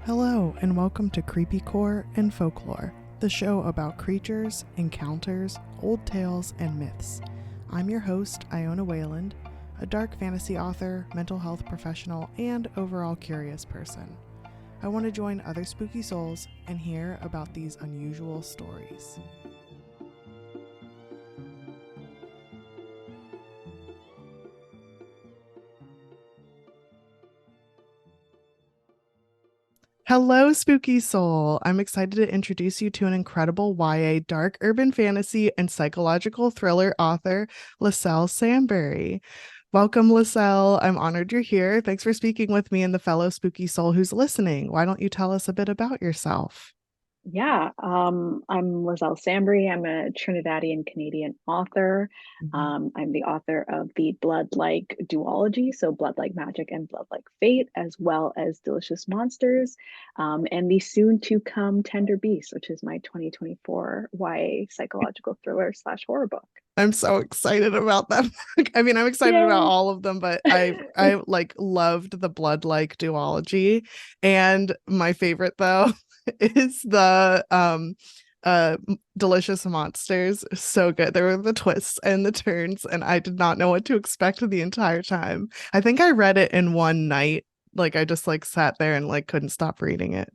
Hello, and welcome to Creepycore and Folklore, the show about creatures, encounters, old tales, and myths. I'm your host, Iona Wayland, a dark fantasy author, mental health professional, and overall curious person. I want to join other spooky souls and hear about these unusual stories. Hello, spooky soul. I'm excited to introduce you to an incredible YA dark urban fantasy and psychological thriller author, Liselle Sambury. Welcome, Liselle. I'm honored you're here. Thanks for speaking with me and the fellow spooky soul who's listening. Why don't you tell us a bit about yourself? I'm Liselle Sambury. I'm a Trinidadian Canadian author. Mhm. I'm the author of the Blood-like duology, so Blood-like Magic and Blood-like Fate, as well as Delicious Monsters, and the soon-to-come Tender Beast, which is my 2024 YA psychological thriller slash horror book. I'm so excited about that book. I mean, I'm excited about Yay! all of them, but I like loved the blood-like duology. And my favorite though is the Delicious Monsters. So good. There were the twists and the turns, and I did not know what to expect the entire time. I think I read it in one night. Like I just like sat there and like couldn't stop reading it.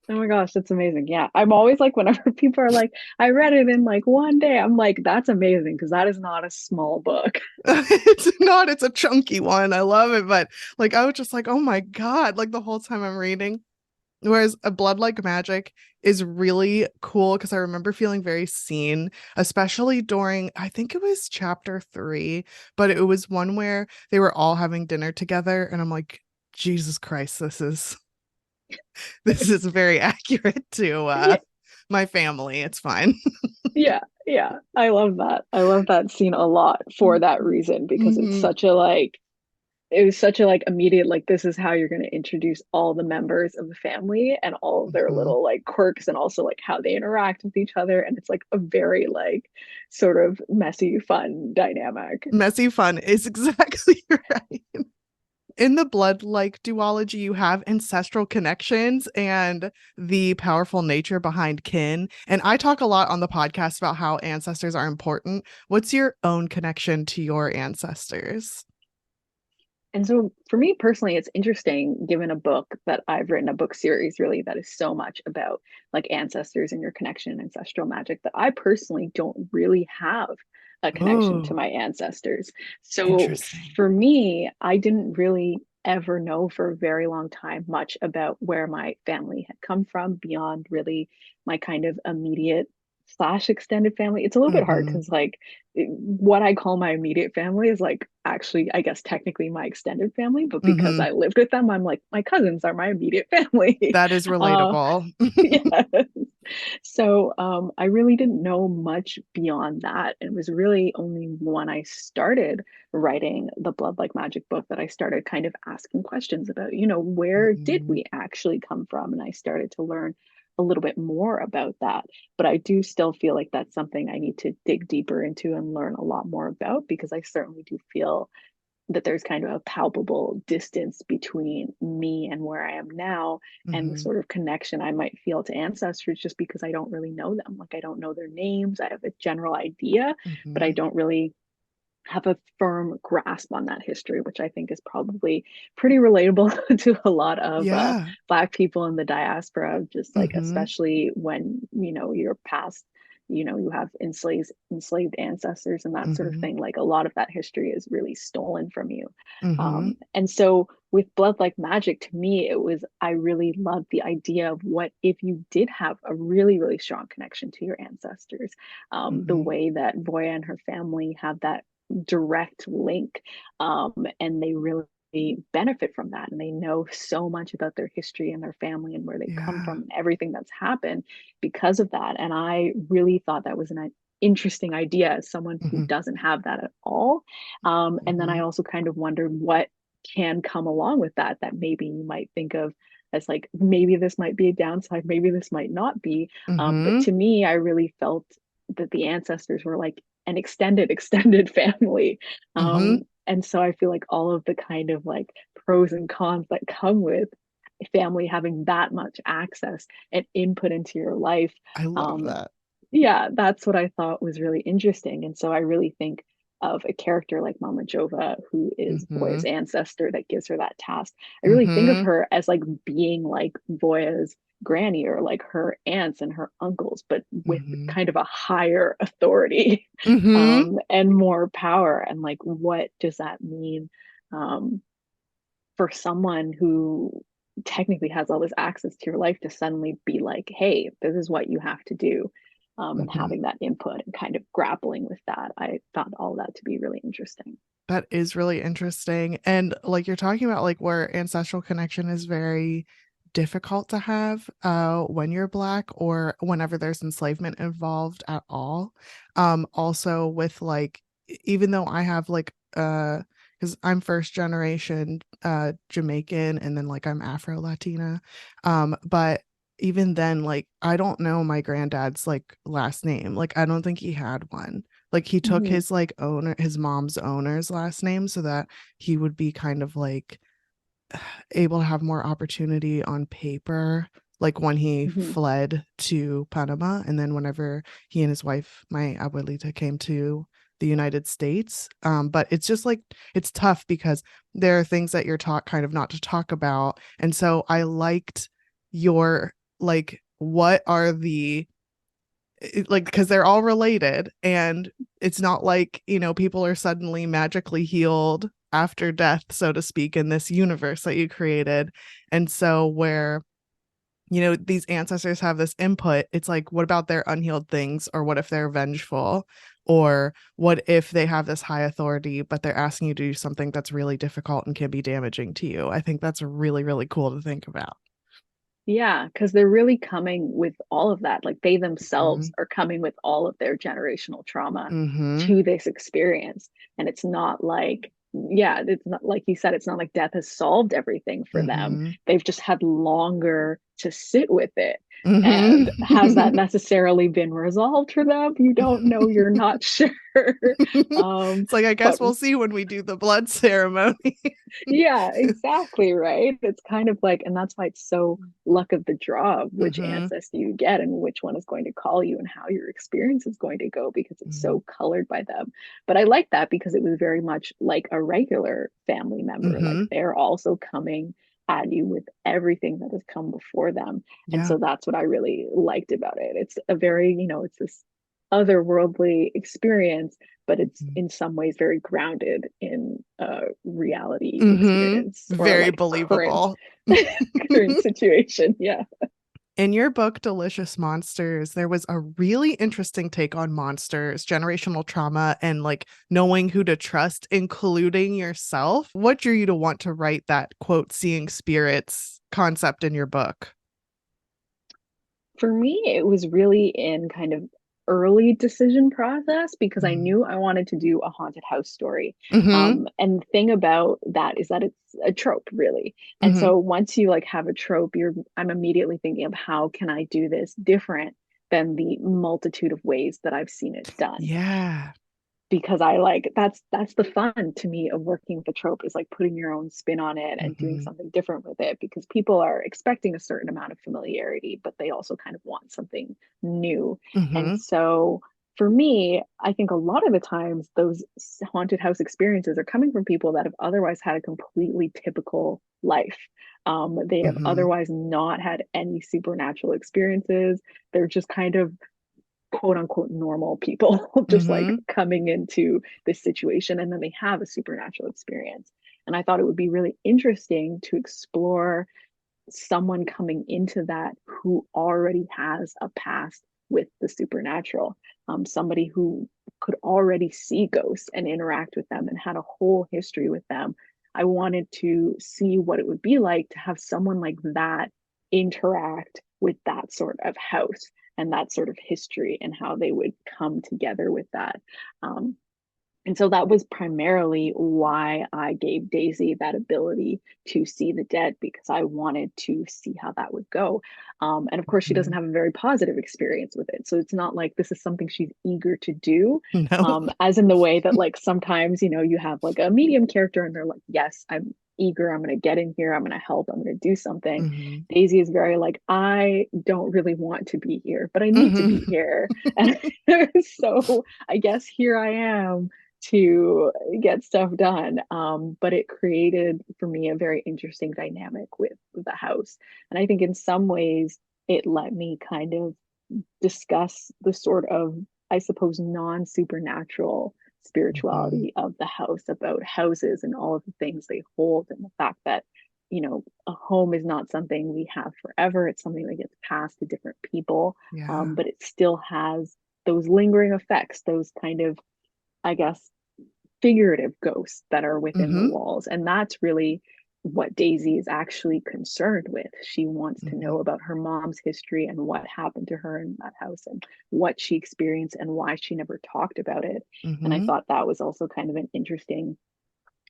Oh my gosh, that's amazing. Yeah. I'm always like, whenever people are like, I read it in like one day, I'm like, that's amazing because that is not a small book. It's not, it's a chunky one. I love it, but like I was just like, oh my God, like the whole time I'm reading. Whereas a blood like magic is really cool because I remember feeling very seen, especially during, I think it was chapter 3, but it was one where they were all having dinner together, and I'm like, Jesus Christ, this is very accurate to my family. It's fine. Yeah, yeah. I love that. I love that scene a lot for that reason because it's Mhm. such a like it was such a like immediate like this is how you're going to introduce all the members of the family and all of their Mhm. little like quirks and also like how they interact with each other and it's like a very like sort of messy fun dynamic. Messy fun is exactly right. In the blood like duology, you have ancestral connections and the powerful nature behind kin. And I talk a lot on the podcast about how ancestors are important. What's your own connection to your ancestors? And so for me personally, it's interesting given a book that I've written, a book series really that is so much about like ancestors and your connection and ancestral magic that I personally don't really have a connection to Oh, my ancestors. So interesting. for me, I didn't really ever know for a very long time much about where my family had come from beyond really my kind of immediate slash extended family. It's a little bit hard Mm-hmm. because like what I call my immediate family is like actually, I guess, technically my extended family, but because Mm-hmm. I lived with them, I'm like, my cousins are my immediate family. That is uh, relatable. yeah. So I really didn't know much beyond that. And it was really only when I started writing the Blood Like Magic book that I started kind of asking questions about, where did Mhm. we actually come from? And I started to learn a little bit more about that. But I do still feel like that's something I need to dig deeper into and learn a lot more about because I certainly do feel that there's kind of a palpable distance between me and where I am now and the Mhm. sort of connection I might feel to ancestors just because I don't really know them. Like I don't know their names. I have a general idea, but I Mhm. don't really have a firm grasp on that history, which I think is probably pretty relatable to a lot of Yeah. Black people in the diaspora, just like Mhm. especially when you're past, you have enslaved ancestors and that sort of Mhm. thing. Like a lot of that history is really stolen from you, Mhm. and so with Blood Like Magic, to me, it was I really loved the idea of what if you did have a really really strong connection to your ancestors, the Mhm. way that Voya and her family have that direct link, and they really benefit from that and they know so much about their history and their family and where they've come Yeah. from and everything that's happened because of that, and I really thought that was an interesting idea as someone who Mhm. doesn't have that at all, and then I Mhm. also kind of wondered what can come along with that that maybe you might think of as like maybe this might be a downside, maybe this might not be, but Mhm. to me I really felt that the ancestors were like an extended family, Mhm. and so I feel like all of the kind of like pros and cons that come with family having that much access and input into your life. I love Um, that. yeah, that's what I thought was really interesting. And so I really think of a character like Mama Jova, who is Mm-hmm. Voya's ancestor that gives her that task. I really think of Mm-hmm. her as like being like Voya's granny or like her aunts and her uncles, but with Mm-hmm. kind of a higher authority Mm-hmm. and more power. And like, what does that mean um, for someone who technically has all this access to your life to suddenly be like, hey, this is what you have to do. And Mm-hmm. having that input and kind of grappling with that, I found all that to be really interesting. That is really interesting. And like you're talking about like where ancestral connection is very difficult to have when you're black or whenever there's enslavement involved at all. Also with like even though I have like because I'm first generation Jamaican and then like I'm Afro Latina. But even then like I don't know my granddad's like last name. Like I don't think he had one. Like he took Mm-hmm, his like owner, his mom's owner's last name so that he would be kind of like able to have more opportunity on paper. Like when he mm-hmm. fled to Panama, and then whenever he and his wife, my abuelita, came to the United States. But it's just like it's tough because there are things that you're taught kind of not to talk about. And so I liked your like what are the like because they're all related and it's not like people are suddenly magically healed after death so to speak in this universe that you created. And so where these ancestors have this input, it's like what about their unhealed things, or what if they're vengeful, or what if they have this high authority but they're asking you to do something that's really difficult and can be damaging to you. I think that's really really cool to think about. Yeah, because they're really coming with all of that. Like they themselves Mm-hmm. are coming with all of their generational trauma Mm-hmm. to this experience. And it's not like, yeah, it's not like you said, it's not like death has solved everything for them. Mm-hmm. They've just had longer to sit with it. And has that Mm-hmm. necessarily been resolved for them? You don't know, you're not sure. It's like, I guess But we'll see when we do the blood ceremony. yeah, exactly, right. It's kind of like, and that's why it's so luck of the draw of which Mm-hmm. ancestor you get and which one is going to call you and how your experience is going to go because it's Mm-hmm. so colored by them. But I like that because it was very much like a regular family member. Like Mm-hmm. they're also coming at you with everything that has come before them. And Yeah. so that's what I really liked about it. It's a very, it's this otherworldly experience, but it's in some ways very grounded in a reality Mm-hmm. experience or Very like current believable. current situation. Yeah. In your book, Delicious Monsters, there was a really interesting take on monsters, generational trauma, and like knowing who to trust, including yourself. What drew you to want to write that quote, seeing spirits concept in your book? For me, it was really in kind of early decision process because I Mm-hmm. knew I wanted to do a haunted house story. Mm-hmm. And the thing about that is that it's a trope, really. And Mm-hmm. so once you like have a trope, I'm immediately thinking of how can I do this different than the multitude of ways that I've seen it done Yeah. because I like that's the fun to me of working with a trope is like putting your own spin on it and doing Mm-hmm. something different with it because people are expecting a certain amount of familiarity, but they also kind of want something new. And Mm-hmm. so for me, I think a lot of the times those haunted house experiences are coming from people that have otherwise had a completely typical life. They have Mm-hmm. otherwise not had any supernatural experiences. They're just kind of quote unquote normal people just like Mm-hmm. coming into this situation and then they have a supernatural experience. And I thought it would be really interesting to explore someone coming into that who already has a past with the supernatural, somebody who could already see ghosts and interact with them and had a whole history with them. I wanted to see what it would be like to have someone like that interact with that sort of house and that sort of history and how they would come together with that. Um, and so that was primarily why I gave Daisy that ability to see the dead because I wanted to see how that would go. And of course, she doesn't Mm-hmm. have a very positive experience with it. So it's not like this is something she's eager to do, No. as in the way that, like, sometimes, you have like a medium character and they're like, yes, I'm eager, I'm going to get in here, I'm going to help, I'm going to do something. Hmm. Daisy is very like, I don't really want to be here, but I need to be Hmm. here. And so I guess here I am to get stuff done. But it created for me a very interesting dynamic with the house. And I think in some ways it let me kind of discuss the sort of, I suppose, non supernatural Hmm. spirituality of the house, about houses and all of the things they hold, and the fact that, a home is not something we have forever. It's something that gets passed to different people, Yeah. but it still has those lingering effects, those kind of, I guess, figurative ghosts that are within the Hmm. walls. And that's really what Daisy is actually concerned with. She wants to Hmm. know about her mom's history and what happened to her in that house and what she experienced and why she never talked about it. And I Hmm. thought that was also kind of an interesting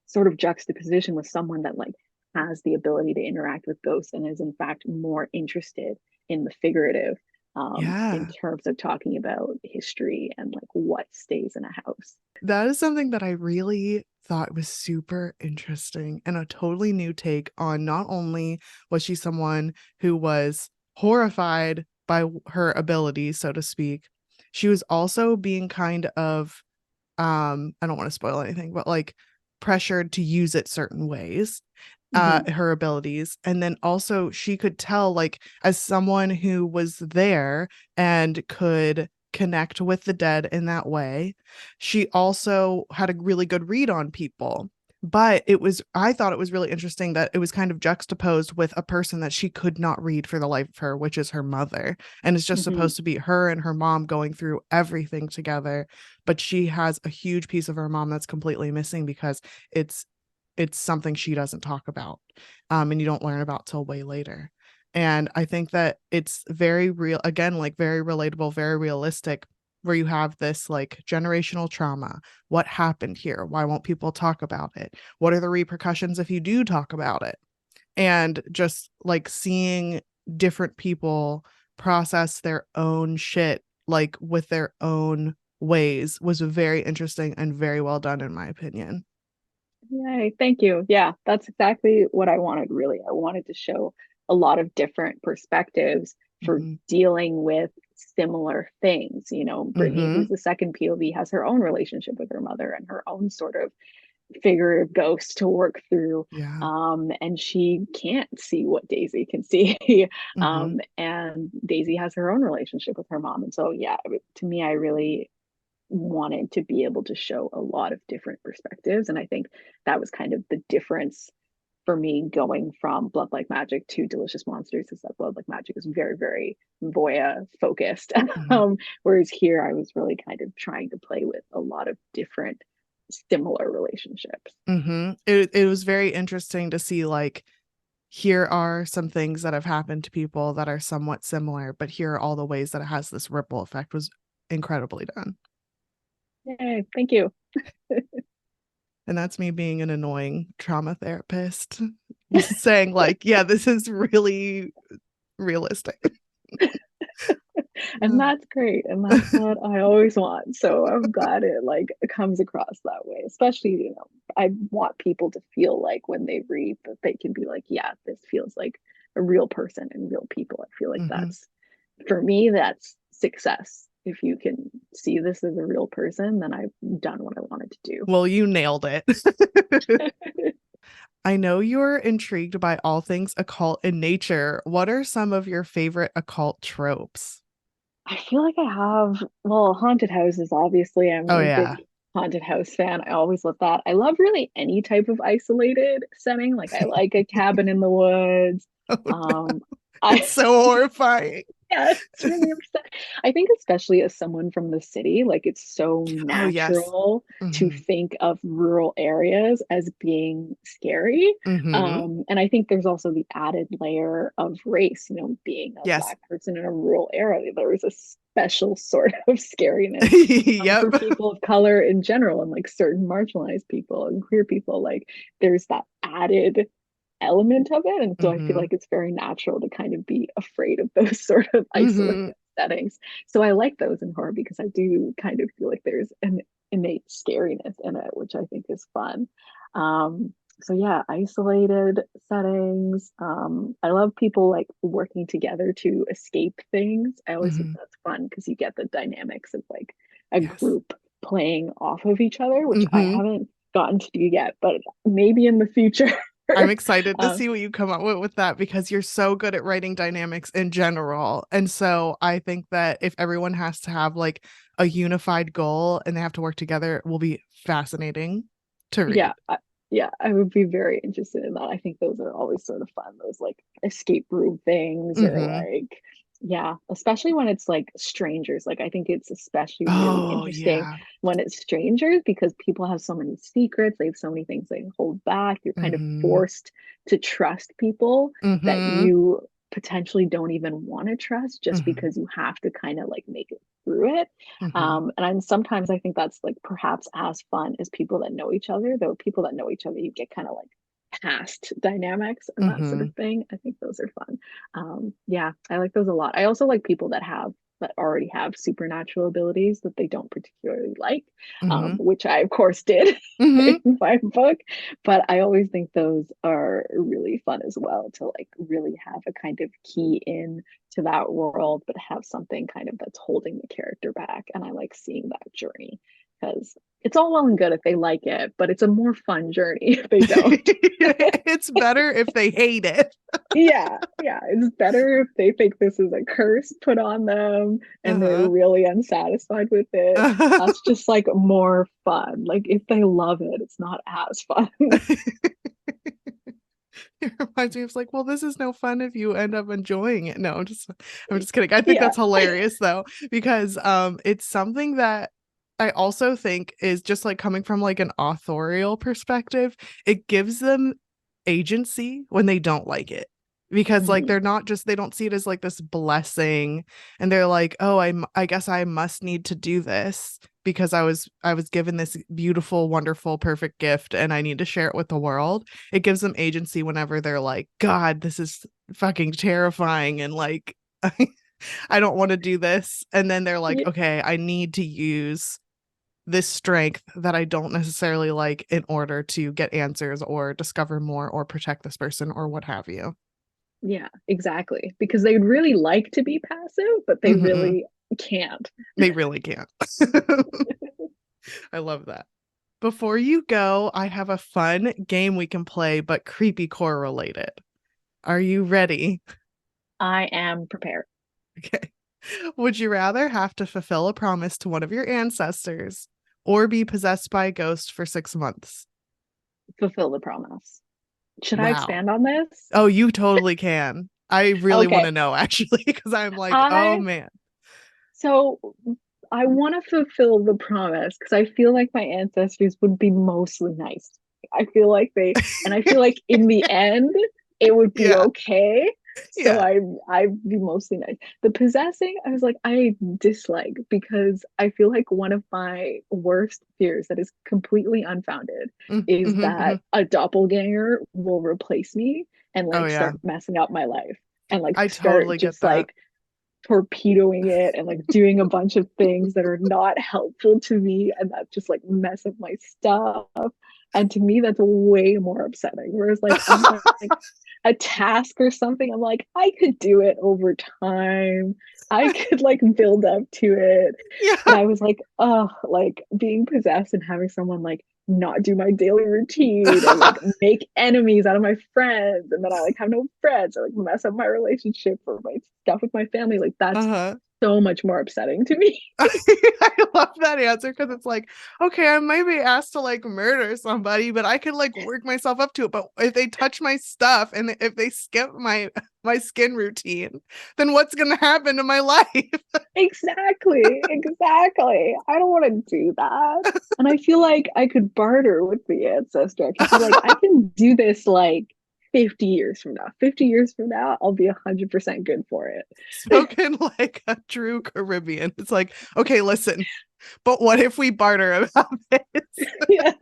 sort of juxtaposition with someone that like has the ability to interact with ghosts and is in fact more interested in the figurative, in Yeah. terms of talking about history and like what stays in a house. That is something that I really thought was super interesting and a totally new take on not only was she someone who was horrified by her abilities, so to speak, she was also being kind of I don't want to spoil anything, but like pressured to use it certain ways, Mm-hmm. her abilities. And then also she could tell, like, as someone who was there and could connect with the dead in that way, she also had a really good read on people. But I thought it was really interesting that it was kind of juxtaposed with a person that she could not read for the life of her, which is her mother. And it's just Mm-hmm. supposed to be her and her mom going through everything together. But she has a huge piece of her mom that's completely missing because it's it's something she doesn't talk about, and you don't learn about till way later. And I think that it's very real, again, like very relatable, very realistic, where you have this like generational trauma. What happened here? Why won't people talk about it? What are the repercussions if you do talk about it? And just like seeing different people process their own shit like with their own ways was very interesting and very well done in my opinion. Yay, thank you. Yeah, that's exactly what I wanted, really. I wanted to show a lot of different perspectives for Hmm. dealing with similar things. Brittany, Hmm. who's the second POV, has her own relationship with her mother and her own sort of figurative ghost to work through. Yeah. And she can't see what Daisy can see. Hmm. And Daisy has her own relationship with her mom. And so, yeah, to me, I really wanted to be able to show a lot of different perspectives. And I think that was kind of the difference for me going from Blood Like Magic to Delicious Monsters, is that Blood Like Magic is very, very Voya focused. Hmm. Whereas here I was really kind of trying to play with a lot of different similar relationships. Hmm. It was very interesting to see, like, here are some things that have happened to people that are somewhat similar, but here are all the ways that it has this ripple effect was incredibly done. Yay, thank you. And that's me being an annoying trauma therapist, saying, like, yeah, this is really realistic. And that's great. And that's what I always want. So I'm glad it like comes across that way. Especially, I want people to feel like when they read that they can be like, yeah, this feels like a real person and real people. I feel like Hmm. that's, for me, that's success. If you can see this as a real person, then I've done what I wanted to Well, you nailed it. do. I know you're intrigued by all things occult in nature. What are some of your favorite occult tropes? I feel like I have, well, haunted houses, obviously. I'm Oh a yeah. big haunted house fan. I always love that. I love really any type of isolated setting. Like I like a cabin in the woods. Oh no. Um, It's I so horrifying. Yeah, it's really upset. I think especially as someone from the city, like it's so Oh yes. natural to Hmm. think of rural areas as being scary. Hmm. And I think there's also the added layer of race, being a Yes. Black person in a rural area, there is a special sort of scariness Yep. for people of color in general and like certain marginalized people and queer people. Like there's that added element of it. And so I feel Hmm. like it's very natural to kind of be afraid of those sort of Hmm. isolated settings. So I like those in horror because I do kind of feel like there's an innate scariness in it, which I think is fun. Um, So yeah, isolated settings. I love people like working together to escape things. I always think Hmm. that's fun because you get the dynamics of like a Yes. group playing off of each other, which I Hmm. haven't gotten to do yet, but maybe in the future. I'm excited to um, see what you come up with that because you're so good at writing dynamics in general. And so I think that if everyone has to have like a unified goal and they have to work together, it will be fascinating to yeah, read. yeah, I would be very interested in that. I think those are always sort of fun, those like escape room things, or Hmm. like, yeah, especially when it's like strangers. Like, I think it's especially really Oh, interesting yeah. when it's strangers because people have so many secrets, they have so many things they hold back. You're kind of Hmm. forced to trust people that Hmm. you potentially don't even want to trust just Hmm. because you have to kind of like make it through it. Hmm. And I'm sometimes I think that's like perhaps as fun as people that know each other, though people that know each other, you get kind of like past dynamics and that sort Hmm. of thing. I think those are fun. Yeah, I like those a lot. I also like people that already have supernatural abilities that they don't particularly like, Hmm. which I of course did Hmm. in my book. But I always think those are really fun as well to like really have a kind of key in to that world, but have something kind of that's holding the character back. And I like seeing that journey because it's all well and good if they like it, but it's a more fun journey if they don't. It's better if they hate it. Yeah, yeah. It's better if they think this is a curse put on them and they're Uh-huh. really unsatisfied with it. That's just like more fun. Like if they love it, it's not as fun. It reminds me of like, well, this is no fun if you end up enjoying it. No, I'm just kidding. I think Yeah. that's hilarious though, because it's something that I also think is just like coming from like an authorial perspective, it gives them agency when they don't like it. Because like Mhm. they're not just they don't see it as like this blessing and they're like, "Oh, I guess I must need to do this because I was given this beautiful, wonderful, perfect gift and I need to share it with the world." It gives them agency whenever they're like, God, this is fucking terrifying. And like, I don't want to do this. And then they're like, Yeah. okay, I need to use this strength that I don't necessarily like in order to get answers or discover more or protect this person or what have you. Yeah, exactly. Because they'd really like to be passive, but they Hmm. really can't. They really can't. I love that. Before you go, I have a fun game we can play, but creepy core related. Are you ready? I am prepared. Okay. Would you rather have to fulfill a promise to one of your ancestors or be possessed by a ghost for 6 months? Fulfill the promise. Should I Wow. expand on this? Oh, you totally can. I really want Okay. to know actually, because I'm like, oh I man. so I want to fulfill the promise because I feel like my ancestors would be mostly nice. I feel like and I feel like in the end, it would be Yeah. okay. So Yeah. I'd be mostly nice. The possessing, I was like, I dislike because I feel like one of my worst fears that is completely unfounded is Mm-hmm, hmm. that a doppelganger will replace me and Oh like yeah. start messing up my life and like I start totally get just that. like torpedoing it and like doing a bunch of things that are not helpful to me and that just like mess up my stuff. And to me, that's way more upsetting. Whereas like like a task or something, I'm like, I could do it over time. I could like build up to it. But Yeah. I was like, oh, like being possessed and having someone like not do my daily routine and like make enemies out of my friends and then I like have no friends or like mess up my relationship or my stuff with my family. Like that's Uh-huh. so much more upsetting to me. I love that answer because it's like, okay, I might be asked to like murder somebody, but I could like work myself up to it. But if they touch my stuff and if they skip my skin routine, then what's gonna happen to my life? Exactly. Exactly. I don't want to do that. And I feel like I could barter with the ancestor. I could be like, I can do this like 50 years from now. 50 years from now, I'll be 100% good for it. Spoken like a true Caribbean. It's like, okay, listen, but what if we barter about this? Yeah.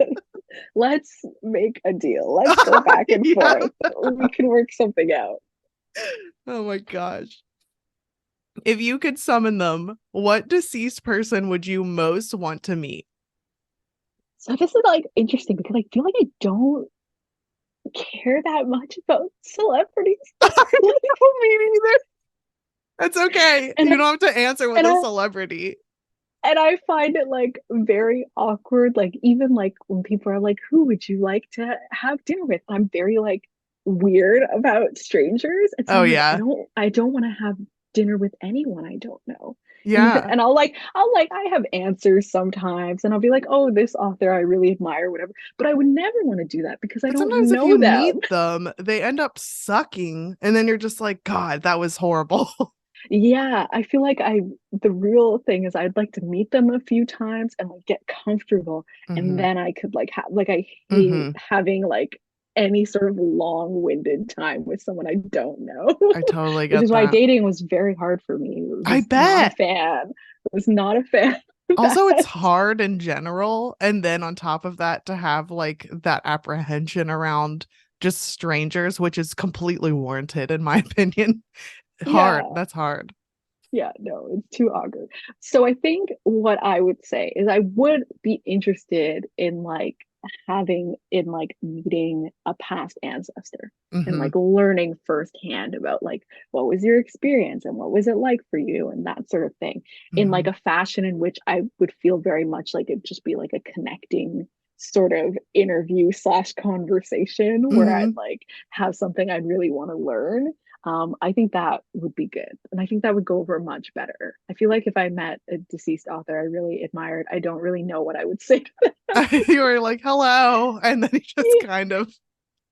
Let's make a deal. Let's go back and Yeah. forth. We can work something out. Oh my gosh. If you could summon them, what deceased person would you most want to meet? So this is like interesting because I feel like I don't. care that much about celebrities. I don't mean either. That's okay. and You don't have to answer with and a I celebrity. and I find it like very awkward. Like even like when people are like, "Who would you like to have dinner with?" I'm very like weird about strangers, and so Oh I'm like, yeah. I don't want to have dinner with anyone I don't know. Even Yeah. and I'll like I have answers sometimes, and I'll be like, "Oh, this author I really admire, whatever." But I would never want to do that because I But don't sometimes if you know them. meet them, they end up sucking. And then you're just like, God, that was horrible. Yeah, I feel like the real thing is I'd like to meet them a few times and like get comfortable and Hmm. then I could like have like I hate Hmm. having like any sort of long-winded time with someone I don't know. I totally Which get is why that. dating was very hard for me. I I was not a bet. fan. I was not a fan of Also, it's that. hard in general. And then on top of that, to have like that apprehension around just strangers, which is completely warranted, in my opinion. Hard. Yeah. That's hard. Yeah, no, it's too awkward. So I think what I would say is I would be interested in like having in like meeting a past ancestor and Hmm. like learning firsthand about like what was your experience and what was it like for you and that sort of thing in like Hmm. a fashion in which I would feel very much like it'd just be like a connecting sort of interview slash conversation where I'd Hmm. like have something I'd really want to learn. I think that would be good. And I think that would go over much better. I feel like if I met a deceased author I really admired, I don't really know what I would say to them. You were like, hello. And then you just Yeah, kind of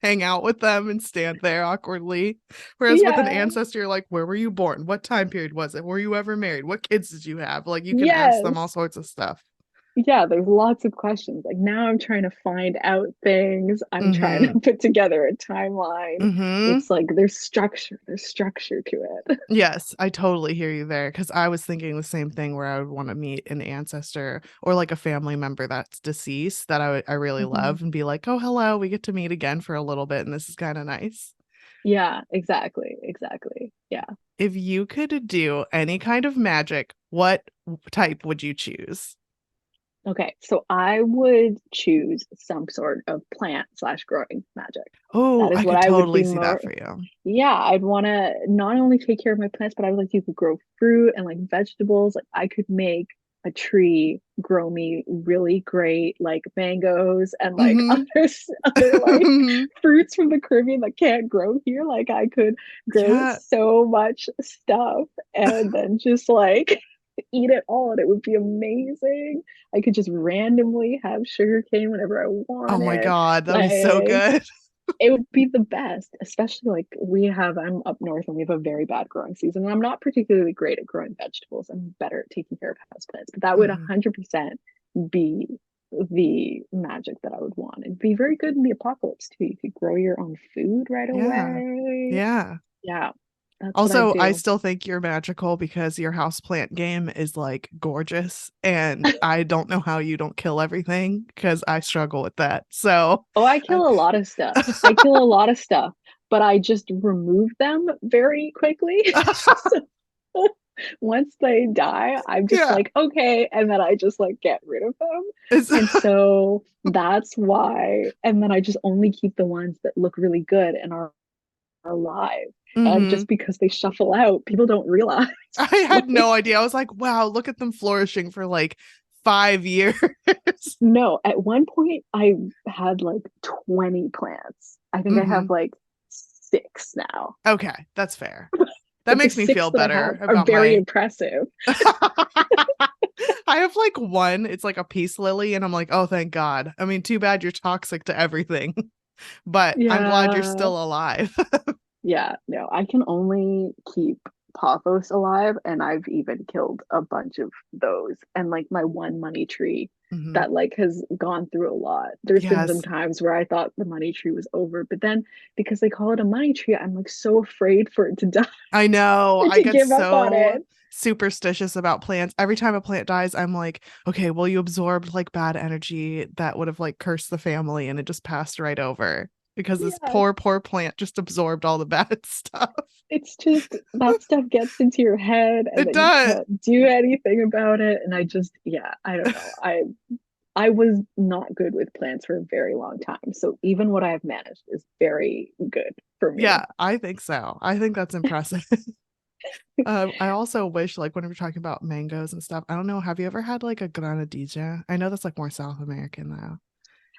hang out with them and stand there awkwardly. Whereas with an yeah, ancestor, you're like, where were you born? What time period was it? Were you ever married? What kids did you have? Like, you can ask them all yes. sorts of stuff. Yeah, there's lots of questions. Like now I'm trying to find out things. I'm trying Hmm. to put together a timeline. Hmm. It's like there's structure to it. Yes, I totally hear you there because I was thinking the same thing where I would want to meet an ancestor or like a family member that's deceased that I really Mhm. love and be like, oh, hello, we get to meet again for a little bit and this is kind of nice. Yeah, exactly. Exactly. Yeah. If you could do any kind of magic, what type would you choose? Okay, so I would choose some sort of plant slash growing magic. Oh, That I is what could I would totally be see more, that for you. yeah, I'd want to not only take care of my plants, but I would like to grow fruit and like vegetables. Like I could make a tree grow me really great like mangoes and like Hmm. other like fruits from the Caribbean that can't grow here. Like I could grow Yeah. so much stuff and then just like eat it all and it would be amazing. I could just randomly have sugar cane whenever I Oh my wanted. God, that'd be so Like good. it would be the best, especially like I'm up north and we have a very bad growing season. And I'm not particularly great at growing vegetables. I'm better at taking care of houseplants, but that would Mhm. 100% be the magic that I would want. It'd be very good in the apocalypse too. You could grow your own food right Yeah. away. Yeah. Yeah, that's what I'd Also, I do. still think you're magical because your houseplant game is like gorgeous. And I don't know how you don't kill everything because I struggle with that. So, Oh, I I- kill a lot of stuff. I kill a lot of stuff, but I just remove them very quickly. So once they die, I'm just yeah. like, okay. And then I just like get rid of them. It's And so that's why. And then I just only keep the ones that look really good and are alive. And hmm. just because they shuffle out, people don't realize. I had Like, no idea. I was like, wow, look at them flourishing for like 5 years. no, at one point I had like 20 plants. I think I Hmm. have like six now. Okay, that's fair. That But the makes me six feel that I have better are about very my impressive. I have like one, it's like a peace lily, and I'm like, oh, thank God. I mean, too bad you're toxic to everything, but I'm glad you're Yeah. still alive. Yeah, no, I can only keep pothos alive, and I've even killed a bunch of those. And like my one money tree Hmm. that like has gone through a lot. There's been some Yes, times where I thought the money tree was over, but then because they call it a money tree, I'm like so afraid for it to die I know. or I to get give up on so it. superstitious about plants. Every time a plant dies, I'm like, okay, well, you absorbed like bad energy that would have like cursed the family and it just passed right over because this Yeah, poor, poor plant just absorbed all the bad stuff. it's just that stuff gets into your head and It then you does. can't do anything about it. And I just, yeah, I don't know. I was not good with plants for a very long time. So even what I have managed is very good for me. Yeah, I think so. I think that's impressive. I also wish, like, when we're talking about mangoes and stuff, I don't know, have you ever had like a granadilla? I know that's like more South American though.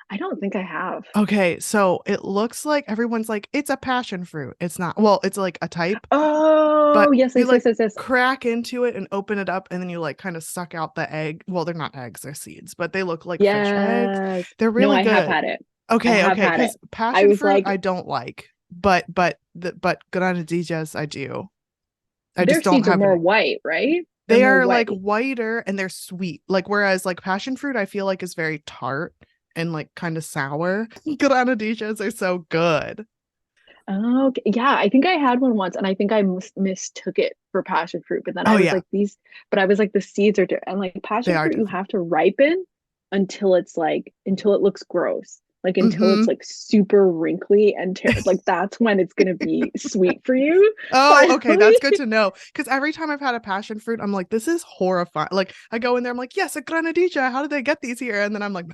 I don't think I have. Okay, so it looks like everyone's like, it's a passion fruit. It's not. Well, it's like a type, Oh, but yes, you yes, like yes, yes, yes. crack into it and open it up, and then you like kind of suck out the egg. Well, they're not eggs, they're seeds, but they look like fish eggs. Yes. They're No, really I have good. had it. I Okay, have okay, had it. because I passion was fruit like, I don't like, but granadillas I do. I their just don't seeds are have more it. white, right? They're They more are like white. whiter and they're sweet. Like whereas like passion fruit I feel like is very tart and like kind of sour. Granadillas are so good. Oh, okay. Yeah, I think I had one once and I think I mistook it for passion fruit. But then Oh I was yeah, like, but I was like, the seeds are different. And like they passion are fruit, you different. have to ripen until it looks gross. Like until Mm-hmm. it's like super wrinkly and like that's when it's gonna be sweet for you, Oh, okay, finally. that's good to know. Because every time I've had a passion fruit, I'm like, this is horrifying. Like I go in there, I'm like, yes, a granadilla. How did they get these here? And then I'm like,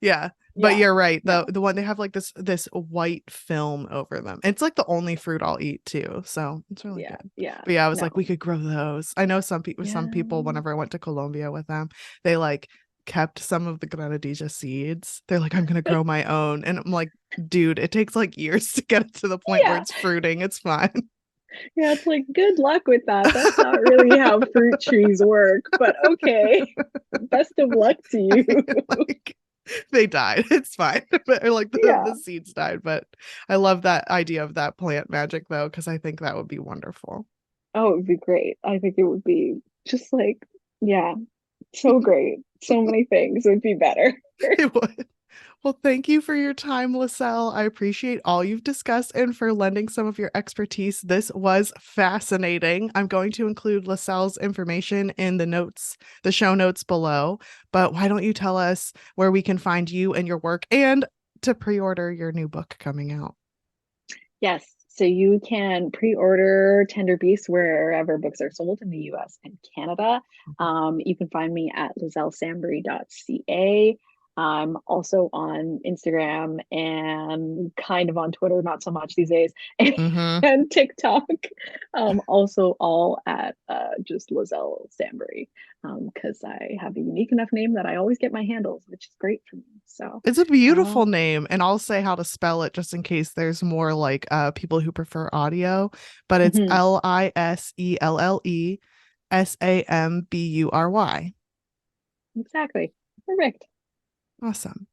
yeah. But Yeah. you're right. The No. the one they have like this white film over them. It's like the only fruit I'll eat too. So it's really Yeah. good. Yeah. But yeah, I was like, we No. could grow those. I know some people, Yeah. whenever I went to Colombia with them, they like kept some of the granadilla seeds. They're like, I'm gonna grow my own. And I'm like, dude, it takes like years to get it to the point where Yeah. it's fruiting. It's fine. Yeah. It's like good luck with that. That's not really how fruit trees work, but okay. Best of luck to you. Like they died. It's fine. But or like the Yeah. seeds died. But I love that idea of that plant magic though, because I think that would be wonderful. Oh, it would be great. I think it would be just like, yeah, so great. So many things would be better. It would. Well, thank you for your time, Liselle. I appreciate all you've discussed and for lending some of your expertise. This was fascinating. I'm going to include Liselle's information in the show notes below. But why don't you tell us where we can find you and your work and to pre-order your new book coming out? Yes. So you can pre-order Tender Beasts wherever books are sold in the US and Canada. You can find me at lisellesambury.ca. I'm also on Instagram and kind of on Twitter, not so much these days, Mm-hmm. and TikTok. Also all at just Liselle Sambury, because I have a unique enough name that I always get my handles, which is great for me. So, It's a beautiful um, name, and I'll say how to spell it just in case there's more like people who prefer audio, but it's mhm, Lisellessambury. exactly. Perfect. Awesome.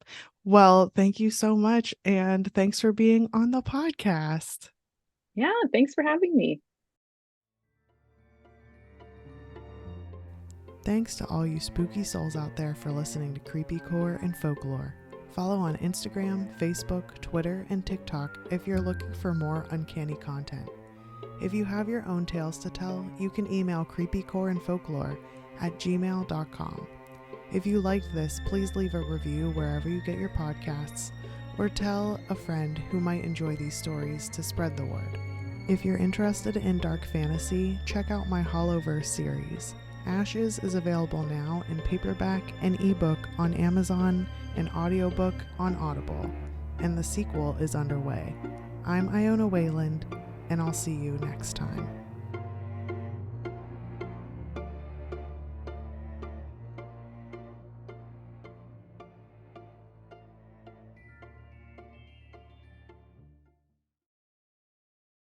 Well, thank you so much, and thanks for being on the podcast. Yeah, thanks for having me. Thanks to all you spooky souls out there for listening to Creepy Core and Folklore. Follow on Instagram, Facebook, Twitter, and TikTok if you're looking for more uncanny content. If you have your own tales to tell, you can email creepycoreandfolklore@gmail.com. If you liked this, please leave a review wherever you get your podcasts, or tell a friend who might enjoy these stories to spread the word. If you're interested in dark fantasy, check out my Hollowverse series. Ashes is available now in paperback and ebook on Amazon and audiobook on Audible, and the sequel is underway. I'm Iona Wayland, and I'll see you next time.